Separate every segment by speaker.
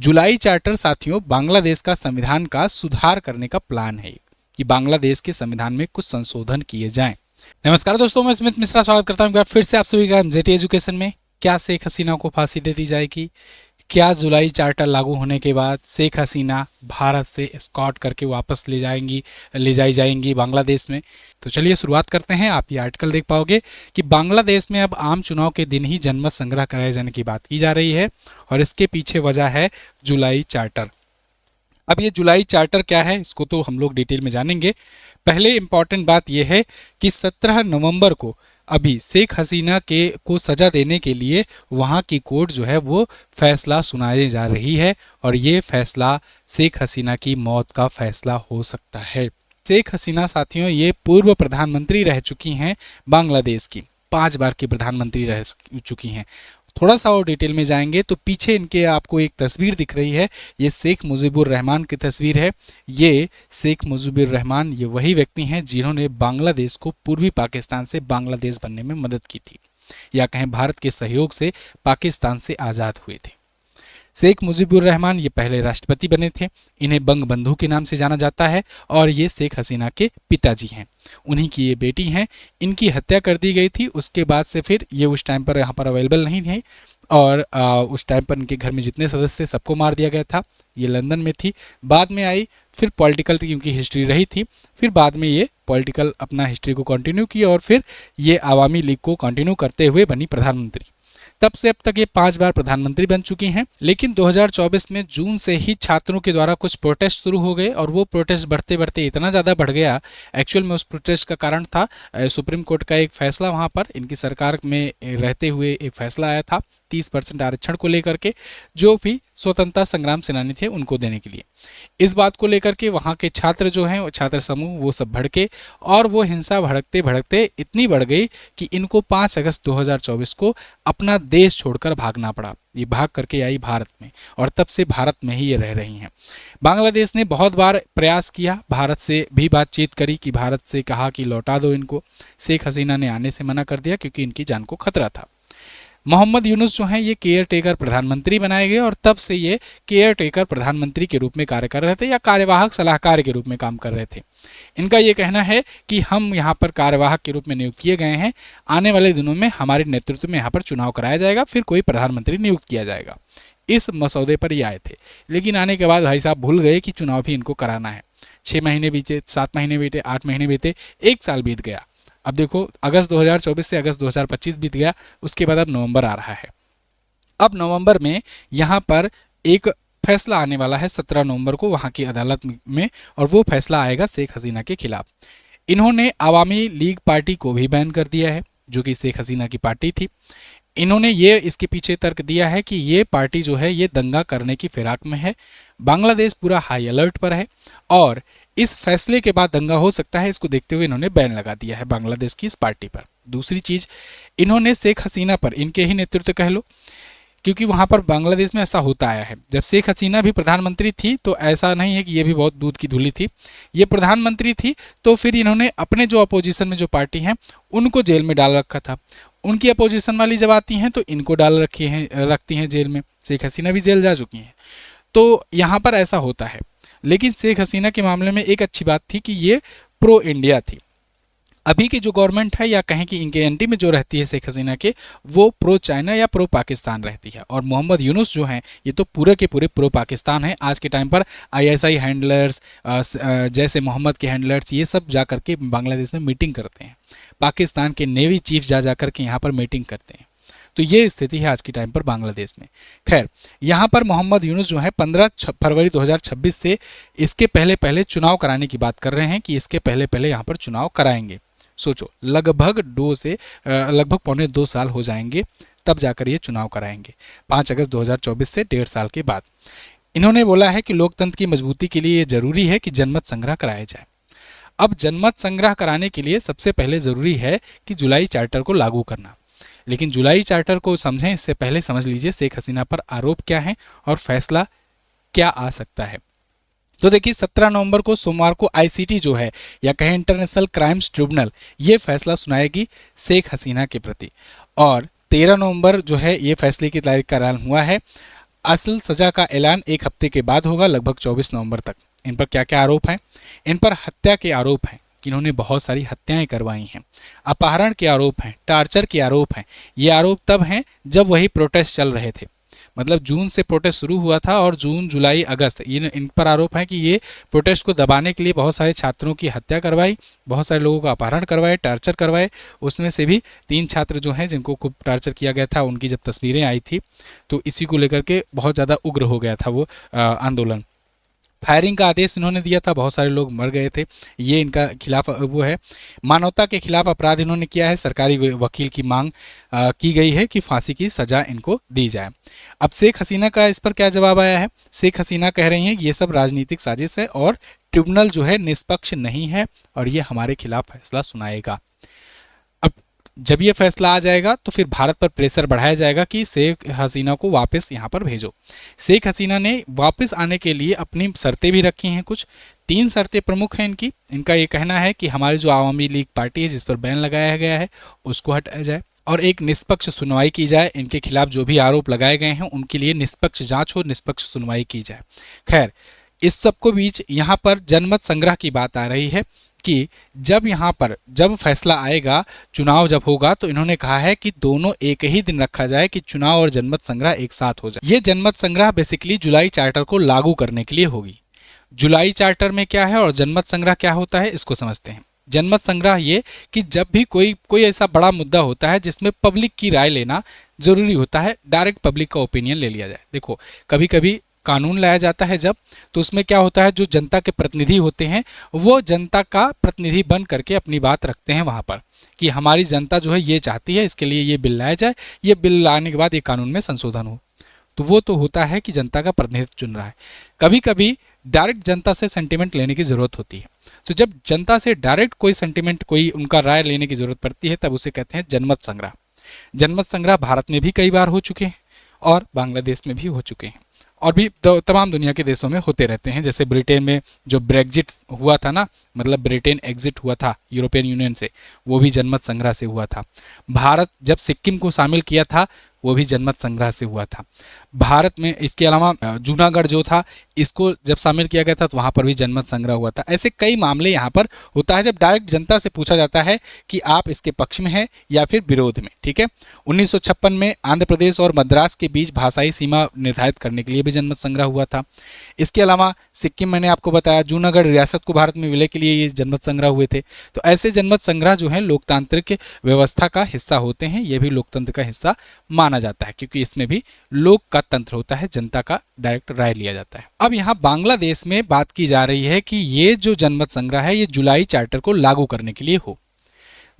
Speaker 1: जुलाई charter साथियों बांग्लादेश का संविधान का सुधार करने का प्लान है कि बांग्लादेश के संविधान में कुछ संशोधन किए जाएं। नमस्कार दोस्तों, मैं स्मित मिश्रा स्वागत करता हूं फिर से आप सभी का एमजेटी एजुकेशन में। क्या शेख हसीना को फांसी दे दी जाएगी? क्या जुलाई चार्टर लागू होने के बाद शेख हसीना भारत से एस्कॉर्ट करके वापस ले जाई जाएंगी बांग्लादेश में? तो चलिए शुरुआत करते हैं। आप ये आर्टिकल देख पाओगे कि बांग्लादेश में अब आम चुनाव के दिन ही जनमत संग्रह कराए जाने की बात की जा रही है और इसके पीछे वजह है जुलाई चार्टर। अब ये जुलाई चार्टर क्या है, इसको तो हम लोग डिटेल में जानेंगे। पहले इंपॉर्टेंट बात यह है कि 17 नवंबर को अभी शेख हसीना को सजा देने के लिए वहाँ की कोर्ट जो है वो फैसला सुनाए जा रही है और ये फैसला शेख हसीना की मौत का फैसला हो सकता है। शेख हसीना साथियों ये पूर्व प्रधानमंत्री रह चुकी हैं बांग्लादेश की, 5 बार की प्रधानमंत्री रह चुकी हैं। थोड़ा सा और डिटेल में जाएंगे तो पीछे इनके आपको एक तस्वीर दिख रही है, ये शेख मुजीबुर रहमान की तस्वीर है। ये शेख मुजीबुर रहमान ये वही व्यक्ति हैं जिन्होंने बांग्लादेश को पूर्वी पाकिस्तान से बांग्लादेश बनने में मदद की थी, या कहें भारत के सहयोग से पाकिस्तान से आज़ाद हुए थे। शेख मुजीबुर रहमान ये पहले राष्ट्रपति बने थे। इन्हें बंगबंधु के नाम से जाना जाता है और ये शेख हसीना के पिताजी हैं। उन्हीं की ये बेटी हैं। इनकी हत्या कर दी गई थी। उसके बाद से फिर ये उस टाइम पर यहाँ पर अवेलेबल नहीं थे और उस टाइम पर इनके घर में जितने सदस्य थे सबको मार दिया गया था। ये लंदन में थी, बाद में आई, फिर पॉलिटिकल क्योंकि हिस्ट्री रही थी, फिर बाद में ये पॉलिटिकल अपना हिस्ट्री को कंटिन्यू किया और फिर ये आवामी लीग को कंटिन्यू करते हुए बनी प्रधानमंत्री। तब से अब तक ये 5 बार प्रधानमंत्री बन चुकी हैं। लेकिन 2024 में जून से ही छात्रों के द्वारा कुछ प्रोटेस्ट शुरू हो गए और वो प्रोटेस्ट बढ़ते बढ़ते इतना ज़्यादा बढ़ गया। एक्चुअल में उस प्रोटेस्ट का कारण था सुप्रीम कोर्ट का एक फैसला, वहाँ पर इनकी सरकार में रहते हुए एक फैसला आया था 30% आरक्षण को लेकर के, जो भी स्वतंत्रता संग्राम सेनानी थे उनको देने के लिए। इस बात को लेकर के वहाँ के छात्र जो हैं, छात्र समूह वो सब भड़के और वो हिंसा भड़कते भड़कते इतनी बढ़ गई कि इनको 5 अगस्त 2024 को अपना देश छोड़कर भागना पड़ा। ये भाग करके आई भारत में और तब से भारत में ही ये रह रही हैं। बांग्लादेश ने बहुत बार प्रयास किया, भारत से भी बातचीत करी कि भारत से कहा कि लौटा दो इनको। शेख हसीना ने आने से मना कर दिया क्योंकि इनकी जान को खतरा था। मोहम्मद यूनुस जो हैं ये केयर टेकर प्रधानमंत्री बनाए गए और तब से ये केयर टेकर प्रधानमंत्री के रूप में कार्य कर रहे थे या कार्यवाहक सलाहकार के रूप में काम कर रहे थे। इनका ये कहना है कि हम यहाँ पर कार्यवाहक के रूप में नियुक्त किए गए हैं, आने वाले दिनों में हमारे नेतृत्व में यहाँ पर चुनाव कराया जाएगा, फिर कोई प्रधानमंत्री नियुक्त किया जाएगा। इस मसौदे पर ये आए थे, लेकिन आने के बाद भाई साहब भूल गए कि चुनाव भी इनको कराना है। 6 महीने बीते, 7 महीने बीते, 8 महीने बीते, 1 साल बीत गया। अब देखो अगस्त 2024 से अगस्त 2025 बीत गया, उसके बाद अब नवंबर आ रहा है। अब नवंबर में यहाँ पर एक फैसला आने वाला है 17 नवंबर को वहाँ की अदालत में, और वो फैसला आएगा शेख हसीना के खिलाफ। इन्होंने आवामी लीग पार्टी को भी बैन कर दिया है जो कि शेख हसीना की पार्टी थी। इन्होंने ये इसके पीछे तर्क दिया है कि ये पार्टी जो है ये दंगा करने की फिराक में है, बांग्लादेश पूरा हाई अलर्ट पर है और इस फैसले के बाद दंगा हो सकता है। इसको देखते हुए इन्होंने बैन लगा दिया है बांग्लादेश की इस पार्टी पर। दूसरी चीज, इन्होंने शेख हसीना पर, इनके ही नेतृत्व कह लो, क्योंकि वहाँ पर बांग्लादेश में ऐसा होता आया है, जब शेख हसीना भी प्रधानमंत्री थी तो ऐसा नहीं है कि ये भी बहुत दूध की धुली थी, ये प्रधानमंत्री थी तो फिर इन्होंने अपने जो अपोजिशन में जो पार्टी हैं उनको जेल में डाल रखा था। उनकी अपोजिशन वाली जब आती हैं तो इनको रखती हैं जेल में। शेख हसीना भी जेल जा चुकी हैं, तो यहाँ पर ऐसा होता है। लेकिन शेख हसीना के मामले में एक अच्छी बात थी कि ये प्रो इंडिया थी। अभी की जो गवर्नमेंट है या कहें कि इनके एंटी में जो रहती है शेख हसीना के, वो प्रो चाइना या प्रो पाकिस्तान रहती है। और मोहम्मद यूनुस जो हैं ये तो पूरे के पूरे प्रो पाकिस्तान हैं। आज के टाइम पर ISI हैंडलर्स जैसे मोहम्मद के हैंडलर्स ये सब जा करके बांग्लादेश में मीटिंग करते हैं, पाकिस्तान के नेवी चीफ जा करके यहाँ पर मीटिंग करते हैं। तो ये स्थिति है आज के टाइम पर बांग्लादेश में। खैर, यहाँ पर मोहम्मद यूनुस जो है 15 फरवरी 2026 से इसके पहले चुनाव कराने की बात कर रहे हैं कि इसके पहले यहाँ पर चुनाव कराएंगे। सोचो, लगभग 2 साल हो जाएंगे तब जाकर ये चुनाव कराएंगे। 5 अगस्त 2024 से 1.5 साल के बाद। इन्होंने बोला है कि लोकतंत्र की मजबूती के लिए ये जरूरी है कि जनमत संग्रह कराया जाए। अब जनमत संग्रह कराने के लिए सबसे पहले जरूरी है कि जुलाई चार्टर को लागू करना। लेकिन जुलाई चार्टर को समझें इससे पहले समझ लीजिए शेख हसीना पर आरोप क्या है और फैसला क्या आ सकता है। तो देखिए 17 नवंबर को सोमवार को ICT जो है या कहें इंटरनेशनल क्राइम्स ट्रिब्यूनल ये फैसला सुनाएगी शेख हसीना के प्रति, और 13 नवंबर जो है ये फैसले की तारीख का ऐलान हुआ है। असल सजा का ऐलान 1 हफ्ते के बाद होगा, लगभग 24 नवंबर तक। इन पर क्या क्या आरोप हैं? इन पर हत्या के आरोप हैं कि इन्होंने बहुत सारी हत्याएं करवाई हैं, अपहरण के आरोप हैं, टार्चर के आरोप हैं। ये आरोप तब हैं जब वही प्रोटेस्ट चल रहे थे, मतलब जून से प्रोटेस्ट शुरू हुआ था और जून, जुलाई, अगस्त इन पर आरोप है कि ये प्रोटेस्ट को दबाने के लिए बहुत सारे छात्रों की हत्या करवाई, बहुत सारे लोगों का अपहरण करवाए, टार्चर करवाए। उसमें से भी 3 छात्र जो हैं जिनको खूब टार्चर किया गया था, उनकी जब तस्वीरें आई थी तो इसी को लेकर के बहुत ज़्यादा उग्र हो गया था वो आंदोलन। फायरिंग का आदेश इन्होंने दिया था, बहुत सारे लोग मर गए थे। ये इनका खिलाफ वो है, मानवता के खिलाफ अपराध इन्होंने किया है। सरकारी वकील की मांग की गई है कि फांसी की सजा इनको दी जाए। अब शेख हसीना का इस पर क्या जवाब आया है? शेख हसीना कह रही हैं कि ये सब राजनीतिक साजिश है और ट्रिब्यूनल जो है निष्पक्ष नहीं है और ये हमारे खिलाफ फैसला सुनाएगा। अब जब ये फैसला आ जाएगा तो फिर भारत पर प्रेशर बढ़ाया जाएगा कि शेख हसीना को वापस यहाँ पर भेजो। शेख हसीना ने वापस आने के लिए अपनी शर्तें भी रखी हैं कुछ। 3 शर्तें प्रमुख हैं इनकी। इनका ये कहना है कि हमारी जो आवामी लीग पार्टी है जिस पर बैन लगाया गया है उसको हटाया जाए और एक निष्पक्ष सुनवाई की जाए। इनके खिलाफ जो भी आरोप लगाए गए हैं उनके लिए निष्पक्ष जांच हो, निष्पक्ष सुनवाई की जाए। खैर, इस सबको बीच यहाँ पर जनमत संग्रह की बात आ रही है कि जब फैसला आएगा, चुनाव जब होगा, तो इन्होंने कहा है कि दोनों एक ही दिन रखा जाए कि चुनाव और जनमत संग्रह एक साथ हो जाए। ये जनमत संग्रह बेसिकली जुलाई चार्टर को लागू करने के लिए होगी। जुलाई चार्टर में क्या है और जनमत संग्रह क्या होता है, इसको समझते हैं। जनमत संग्रह ये कि जब भी कोई ऐसा बड़ा मुद्दा होता है जिसमें पब्लिक की राय लेना जरूरी होता है, डायरेक्ट पब्लिक का ओपिनियन ले लिया जाए। देखो, कभी कभी कानून लाया जाता है जब, तो उसमें क्या होता है, जो जनता के प्रतिनिधि होते हैं वो जनता का प्रतिनिधि बन करके अपनी बात रखते हैं वहाँ पर कि हमारी जनता जो है ये चाहती है, इसके लिए ये बिल लाया जाए, ये बिल लाने के बाद ये कानून में संशोधन हो। तो वो तो होता है कि जनता का प्रतिनिधित्व चुन रहा है। कभी कभी डायरेक्ट जनता से सेंटिमेंट लेने की ज़रूरत होती है। तो जब जनता से डायरेक्ट कोई सेंटिमेंट, कोई उनका राय लेने की ज़रूरत पड़ती है, तब उसे कहते हैं जनमत संग्रह। जनमत संग्रह भारत में भी कई बार हो चुके हैं और बांग्लादेश में भी हो चुके हैं और भी तमाम दुनिया के देशों में होते रहते हैं। जैसे ब्रिटेन में जो ब्रेग्जिट हुआ था ना, मतलब ब्रिटेन एग्जिट हुआ था यूरोपियन यूनियन से, वो भी जनमत संग्रह से हुआ था। भारत जब सिक्किम को शामिल किया था वो भी जनमत संग्रह से हुआ था। भारत में इसके अलावा जूनागढ़ जो था, इसको जब शामिल किया गया था तो वहाँ पर भी जनमत संग्रह हुआ था। ऐसे कई मामले यहाँ पर होता है जब डायरेक्ट जनता से पूछा जाता है कि आप इसके पक्ष में हैं या फिर विरोध में। ठीक है, 1956 में आंध्र प्रदेश और मद्रास के बीच भाषाई सीमा निर्धारित करने के लिए भी जनमत संग्रह हुआ था। इसके अलावा सिक्किम, मैंने आपको बताया, जूनागढ़ रियासत को भारत में विलय के लिए ये जनमत संग्रह हुए थे। तो ऐसे जनमत संग्रह जो है लोकतांत्रिक व्यवस्था का हिस्सा होते हैं। ये भी लोकतंत्र का हिस्सा माना जाता है क्योंकि इसमें भी लोक का तंत्र होता है, जनता का डायरेक्ट राय लिया जाता है। अब यहाँ बांग्लादेश में बात की जा रही है कि ये जो जनमत संग्रह है ये जुलाई चार्टर को लागू करने के लिए हो।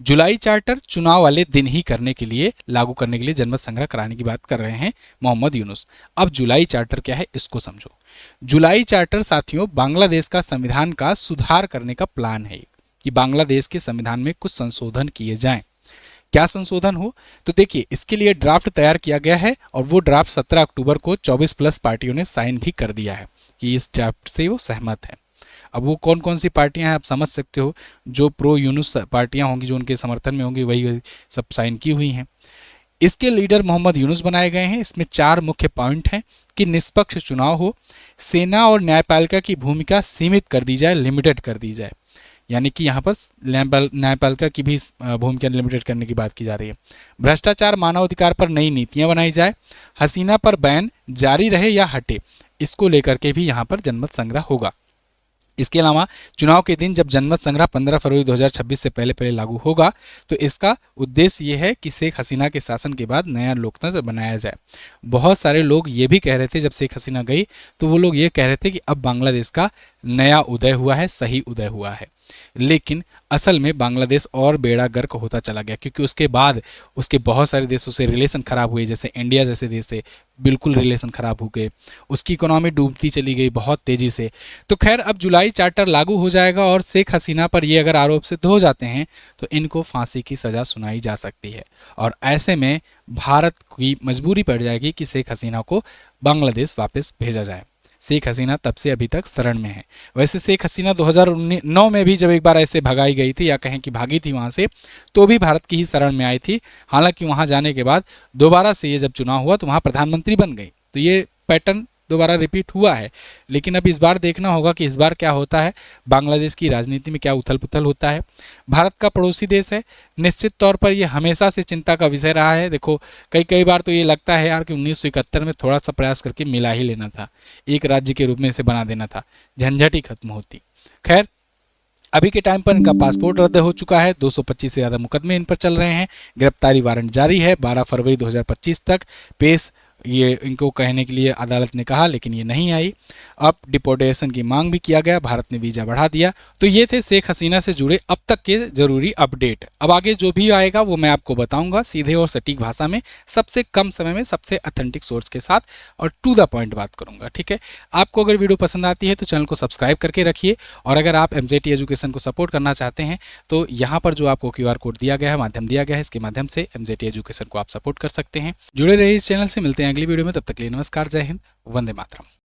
Speaker 1: जुलाई चार्टर चुनाव वाले दिन ही करने के लिए, लागू करने के लिए जनमत संग्रह कराने की बात कर रहे हैं मोहम्मद यूनुस। अब जुलाई चार्टर क्या है इसको समझो। जुलाई चार्टर साथियों बांग्लादेश का संविधान का सुधार करने का प्लान है कि बांग्लादेश के संविधान में कुछ संशोधन किए जाएं। क्या संशोधन हो, तो देखिए इसके लिए ड्राफ्ट तैयार किया गया है और वो ड्राफ्ट 17 अक्टूबर को 24+ पार्टियों ने साइन भी कर दिया है कि इस ड्राफ्ट से वो सहमत है। अब वो कौन कौन सी पार्टियां हैं आप समझ सकते हो, जो प्रो यूनुस पार्टियां होंगी, जो उनके समर्थन में होंगी, वही सब साइन की हुई हैं। इसके लीडर मोहम्मद यूनुस बनाए गए हैं। इसमें 4 मुख्य पॉइंट हैं कि निष्पक्ष चुनाव हो, सेना और न्यायपालिका की भूमिका सीमित कर दी जाए, लिमिटेड कर दी जाए, यानी कि यहाँ पर न्यायपालिका की भी भूमिका लिमिटेड करने की बात की जा रही है। भ्रष्टाचार, मानवाधिकार पर नई नीतियाँ बनाई जाए, हसीना पर बैन जारी रहे या हटे, इसको लेकर के भी यहाँ पर जनमत संग्रह होगा। इसके अलावा चुनाव के दिन जब जनमत संग्रह 15 फरवरी 2026 से पहले लागू होगा तो इसका उद्देश्य ये है कि शेख हसीना के शासन के बाद नया लोकतंत्र बनाया जाए। बहुत सारे लोग ये भी कह रहे थे जब शेख हसीना गई तो वो लोग ये कह रहे थे कि अब बांग्लादेश का नया उदय हुआ है, सही उदय हुआ है। लेकिन असल में बांग्लादेश और बेड़ा गर्क होता चला गया क्योंकि उसके बाद उसके बहुत सारे देशों से रिलेशन खराब हुए, जैसे इंडिया जैसे देश से बिल्कुल रिलेशन खराब हो गए, उसकी इकोनॉमी डूबती चली गई बहुत तेज़ी से। तो खैर अब जुलाई चार्टर लागू हो जाएगा और शेख हसीना पर ये अगर आरोप सिद्ध हो जाते हैं तो इनको फांसी की सज़ा सुनाई जा सकती है और ऐसे में भारत की मजबूरी पड़ जाएगी कि शेख हसीना को बांग्लादेश वापस भेजा जाए। शेख हसीना तब से अभी तक शरण में है। वैसे शेख हसीना 2009 में भी जब एक बार ऐसे भगाई गई थी या कहें कि भागी थी वहाँ से, तो भी भारत की ही शरण में आई थी। हालांकि वहाँ जाने के बाद दोबारा से ये जब चुनाव हुआ तो वहाँ प्रधानमंत्री बन गई। तो ये पैटर्न दोबारा रिपीट हुआ है, लेकिन अब इस बार देखना होगा कि इस बार क्या होता है, बांग्लादेश की राजनीति में क्या उथल पुथल होता है। भारत का पड़ोसी देश है, निश्चित तौर पर ये हमेशा से चिंता का विषय रहा है। देखो कई बार तो ये लगता है यार कि 1971 में थोड़ा सा प्रयास करके मिला ही लेना था, एक राज्य के रूप में इसे बना देना था, झंझट ही खत्म होती। खैर अभी के टाइम पर इनका पासपोर्ट रद्द हो चुका है, 225 से ज़्यादा मुकदमे इन पर चल रहे हैं, गिरफ्तारी वारंट जारी है 12 फरवरी 2025 तक पेश, ये इनको कहने के लिए अदालत ने कहा लेकिन ये नहीं आई। अब डिपोर्टेशन की मांग भी किया गया, भारत ने वीज़ा बढ़ा दिया। तो ये थे शेख हसीना से जुड़े अब तक के जरूरी अपडेट। अब आगे जो भी आएगा वो मैं आपको बताऊंगा सीधे और सटीक भाषा में, सबसे कम समय में, सबसे ऑथेंटिक सोर्स के साथ और टू द पॉइंट बात करूंगा। ठीक है, आपको अगर वीडियो पसंद आती है तो चैनल को सब्सक्राइब करके रखिए, और अगर आप एमजेटी एजुकेशन को सपोर्ट करना चाहते हैं तो यहाँ पर जो आपको QR कोड दिया गया है, माध्यम दिया गया है, इसके माध्यम से एमजेटी एजुकेशन को आप सपोर्ट कर सकते हैं। जुड़े रहिए इस चैनल से, मिलते हैं अगली वीडियो में, तब तक के लिए नमस्कार, जय हिंद, वंदे मातरम।